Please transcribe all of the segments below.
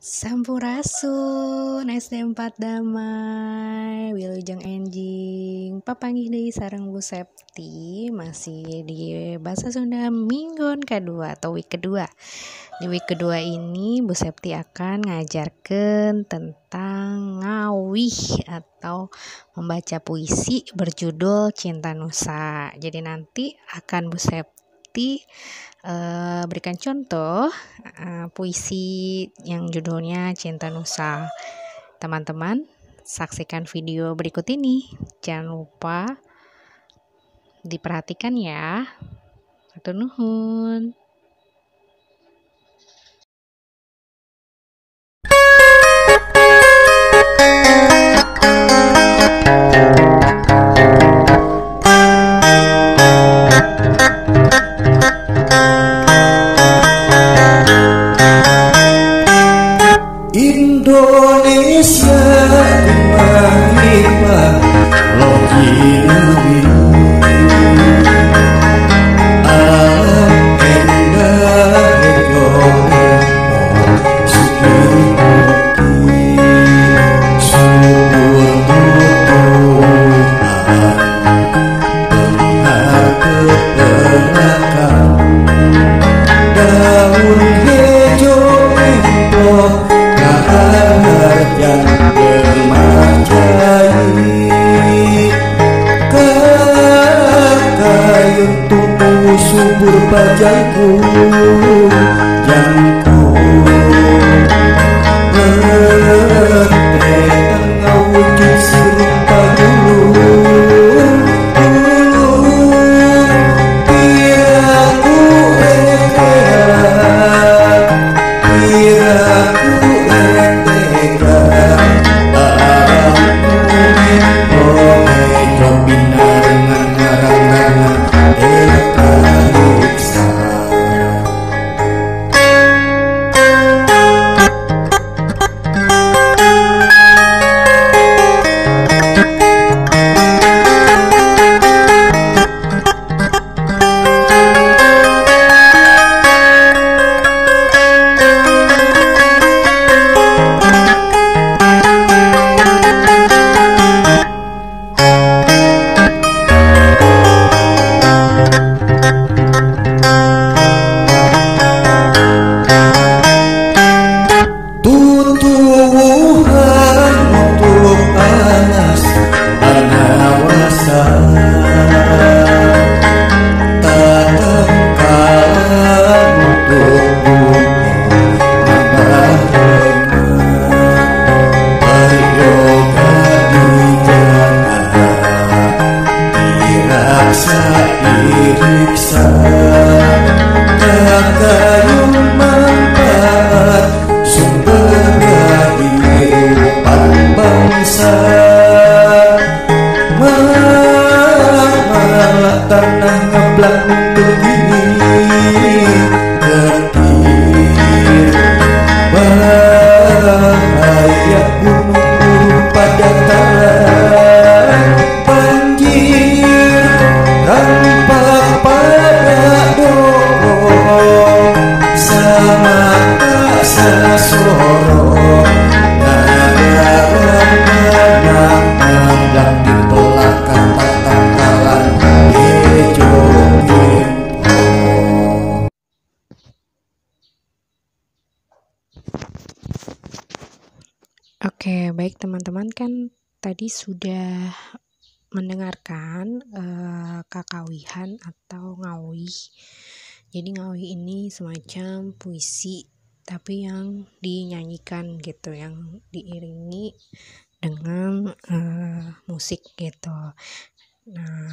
Sampurasun SD4 Damai Wilujeng Enjing papanggih deui sareng Bu Septi masih di Bahasa Sunda mingguan kedua atau week kedua. Di week kedua ini Bu Septi akan ngajarkan tentang ngawih atau membaca puisi berjudul Cinta Nusa. Jadi nanti akan Bu Septi berikan contoh puisi yang judulnya Cinta Nusa. Teman-teman, saksikan video berikut ini. Jangan lupa diperhatikan ya. Hatur nuhun. Indonesia mahipah logi nabi alam endah jole sukirti subur tutuhan berhak kepelakan daun hijau impor Kaharjan bermajai kakayun tubuh subur bajaiku jangku Rente tengah wujud sirup pagulu Piraku ekean Piraku tanah ngeblak untuk ini getir bahaya gunung pada taran banjir rampak pada dorong sama tak sasoro Oke, baik teman-teman, kan tadi sudah mendengarkan kakawihan atau ngawih. Jadi ngawih ini semacam puisi tapi yang dinyanyikan gitu, yang diiringi dengan musik gitu. Nah,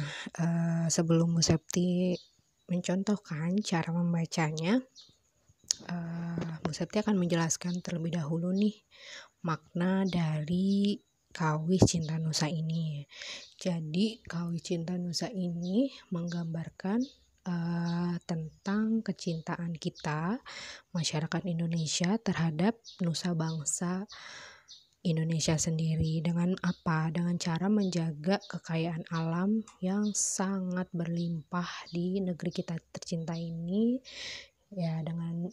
sebelum Bu Septi mencontohkan cara membacanya, Bu Septi akan menjelaskan terlebih dahulu nih makna dari Kawih Cinta Nusa ini. Jadi Kawih Cinta Nusa ini menggambarkan tentang kecintaan kita masyarakat Indonesia terhadap nusa bangsa Indonesia sendiri. Dengan apa? Dengan cara menjaga kekayaan alam yang sangat berlimpah di negeri kita tercinta ini, ya, dengan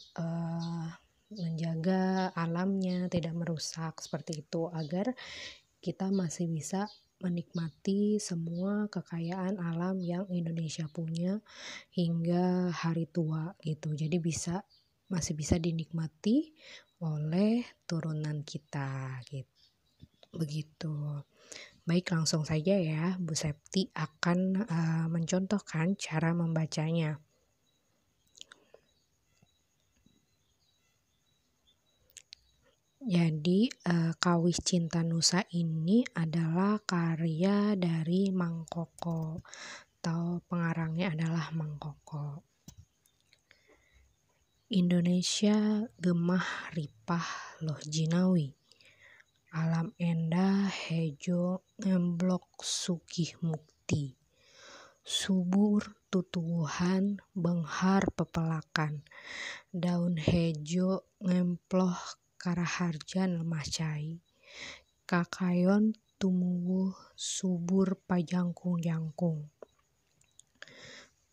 menjaga alamnya tidak merusak seperti itu, agar kita masih bisa menikmati semua kekayaan alam yang Indonesia punya hingga hari tua gitu. Jadi masih bisa dinikmati oleh turunan kita gitu. Begitu. Baik, langsung saja ya, Bu Septi akan mencontohkan cara membacanya. Jadi Kawis Cinta Nusa ini adalah karya dari Mang Koko, atau pengarangnya adalah Mang Koko. Indonesia gemah ripah loh jinawi, alam endah hejo ngemblok sugih mukti, subur tutuwuhan benghar pepelakan, daun hejo ngemploh karaharjan lemah cai, kakayon tumuwuh subur pajangkung-jangkung,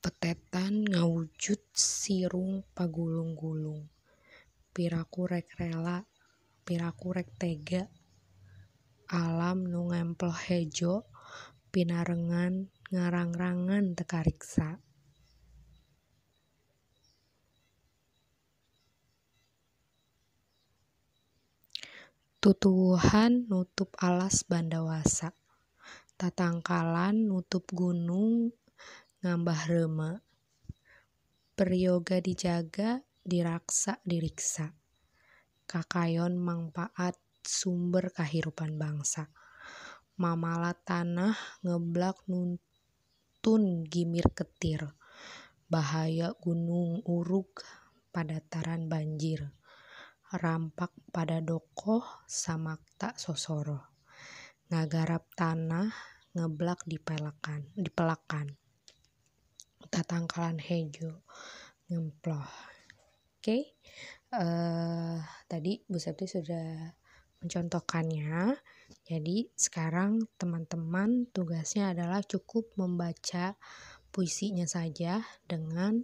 petetan ngawujud sirung pagulung-gulung, piraku rek rela, piraku rek tega, alam nu ngemploh hejo pinarengan ngarang-rangan tekariksa. Tutuwuhan nutup alas bandawasa, tatangkalan nutup gunung ngambah reuma, peryoga dijaga diraksa diriksa, kakayon mangpaat sumber kahirupan bangsa, mamala tanah ngeblak nuntun gimir ketir, bahaya gunung urug padataran banjir, rampak pada dokoh samakta sosoro, ngagarap tanah ngeblak dipelakan, tatangkalan hejo ngemploh. Oke. Tadi Bu Septi sudah mencontohkannya. Jadi sekarang teman-teman tugasnya adalah cukup membaca puisinya saja dengan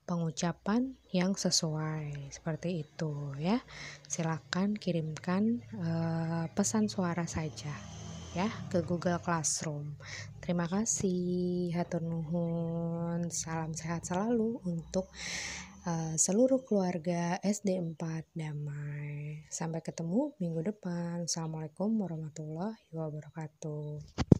pengucapan yang sesuai seperti itu ya. Silakan kirimkan pesan suara saja ya ke Google Classroom. Terima kasih, hatur nuhun, salam sehat selalu untuk seluruh keluarga SD 4 Damai. Sampai ketemu minggu depan. Assalamualaikum warahmatullahi wabarakatuh.